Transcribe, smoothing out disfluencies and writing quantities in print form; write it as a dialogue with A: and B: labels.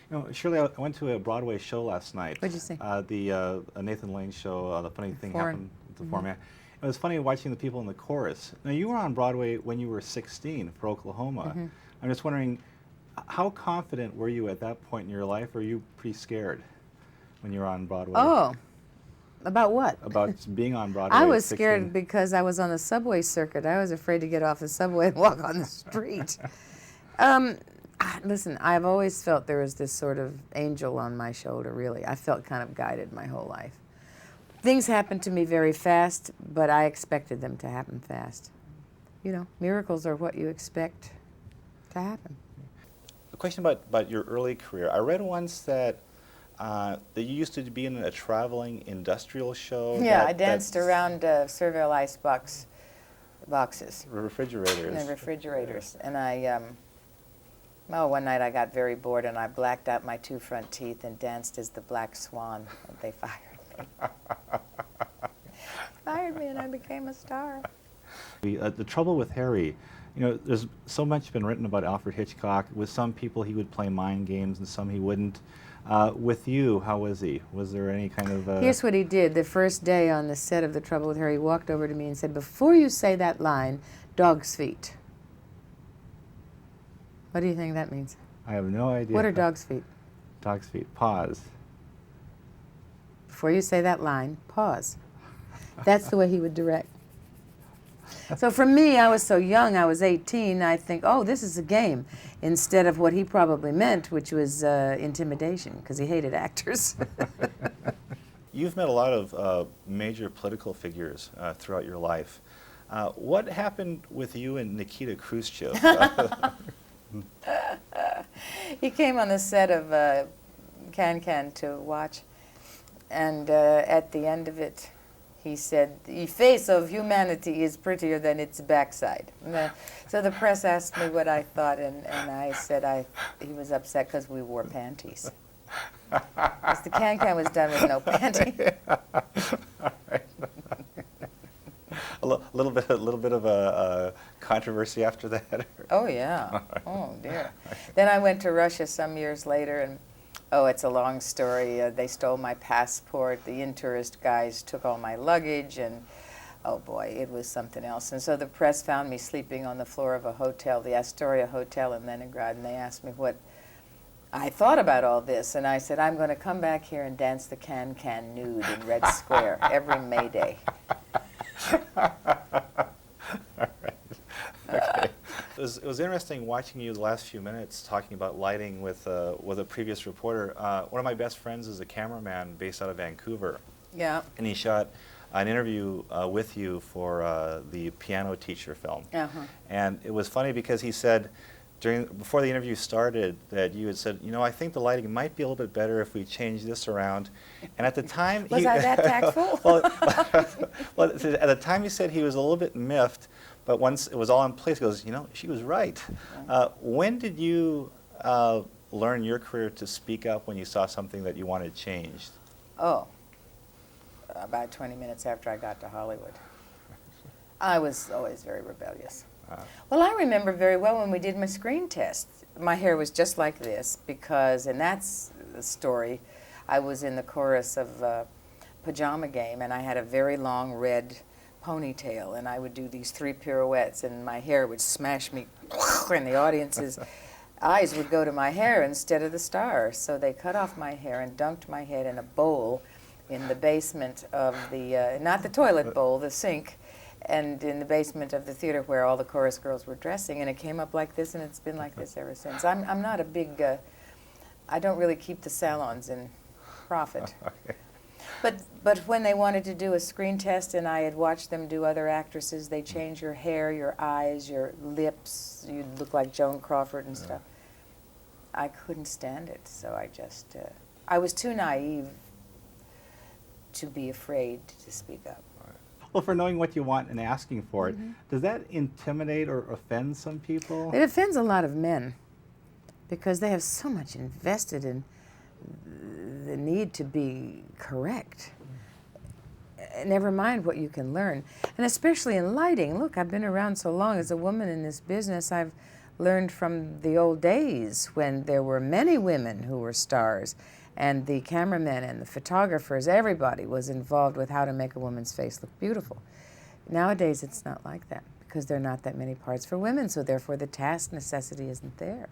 A: You know, Shirley, I went to a Broadway show last night.
B: What'd you see?
A: The Nathan Lane show, The Funny Thing Happened to the Format. It was funny watching the people in the chorus. Now, you were on Broadway when you were 16 for Oklahoma. I'm just wondering, how confident were you at that point in your life? Or were you pretty scared when you were on Broadway?
B: Oh, about what?
A: About being on Broadway
B: I
A: at
B: was
A: 16?
B: scared because I was on the subway circuit. I was afraid to get off the subway and walk on the street. Listen, I've always felt there was this sort of angel on my shoulder, really. I felt kind of guided my whole life. Things happened to me very fast, but I expected them to happen fast. You know, miracles are what you expect to happen.
A: A question about your early career. I read once that that you used to be in a traveling industrial show.
B: Yeah, I danced around Servale ice boxes.
A: Refrigerators.
B: And refrigerators. And one night I got very bored and I blacked out my 2 front teeth and danced as the Black Swan. And they fired me. Fired me and I became a star.
A: The trouble with Harry, you know, there's so much been written about Alfred Hitchcock. With some people he would play mind games and some he wouldn't. With you, how was he? Was there any kind of...
B: Here's what he did. The first day on the set of The Trouble with Harry, he walked over to me and said, "Before you say that line, dog's feet." What do you think that means?
A: I have no idea.
B: What are dog's feet?
A: Dog's feet. Pause.
B: Before you say that line, pause. That's the way he would direct. So for me, I was so young, I was 18, I think, oh, this is a game, instead of what he probably meant, which was intimidation, because he hated actors.
A: You've met a lot of major political figures throughout your life. What happened with you and Nikita Khrushchev?
B: He came on the set of Can to watch, and at the end of it, he said, "The face of humanity is prettier than its backside." So the press asked me what I thought, and I said he was upset because we wore panties. Because the Can was done with no panties.
A: A little bit of a controversy after that.
B: Oh yeah. Oh dear. Then I went to Russia some years later, and oh, it's a long story. They stole my passport. The in-tourist guys took all my luggage, and oh boy, it was something else. And so the press found me sleeping on the floor of a hotel, the Astoria Hotel in Leningrad, and they asked me what I thought about all this. And I said, I'm going to come back here and dance the Can nude in Red Square every May Day.
A: Okay. It was interesting watching you the last few minutes talking about lighting with a previous reporter. One of my best friends is a cameraman based out of Vancouver.
B: Yeah.
A: And he shot an interview with you for the Piano Teacher film. And it was funny because he said, before the interview started, that you had said, you know, I think the lighting might be a little bit better if we change this around. And at the time...
B: Was I that tactful?
A: well, at the time he said he was a little bit miffed, but once it was all in place, he goes, you know, she was right. When did you learn your career to speak up when you saw something that you wanted changed?
B: Oh, about 20 minutes after I got to Hollywood. I was always very rebellious. Well, I remember very well when we did my screen test. My hair was just like this because, and that's the story, I was in the chorus of Pajama Game, and I had a very long red ponytail, and I would do these 3 pirouettes, and my hair would smash me, and the audience's eyes would go to my hair instead of the star. So they cut off my hair and dunked my head in a bowl in the basement of the, not the toilet bowl, the sink, and in the basement of the theater where all the chorus girls were dressing, and it came up like this, and it's been like this ever since. I'm not a big, I don't really keep the salons in profit. But when they wanted to do a screen test and I had watched them do other actresses, they change your hair, your eyes, your lips, you'd look like Joan Crawford and stuff. I couldn't stand it, so I just, I was too naive to be afraid to speak up.
A: Well, for knowing what you want and asking for it, does that intimidate or offend some people?
B: It offends a lot of men because they have so much invested in the need to be correct. Never mind what you can learn. And especially in lighting. Look, I've been around so long as a woman in this business. I've learned from the old days when there were many women who were stars, and the cameramen and the photographers, everybody was involved with how to make a woman's face look beautiful. Nowadays, it's not like that because there are not that many parts for women, so therefore the task necessity isn't there.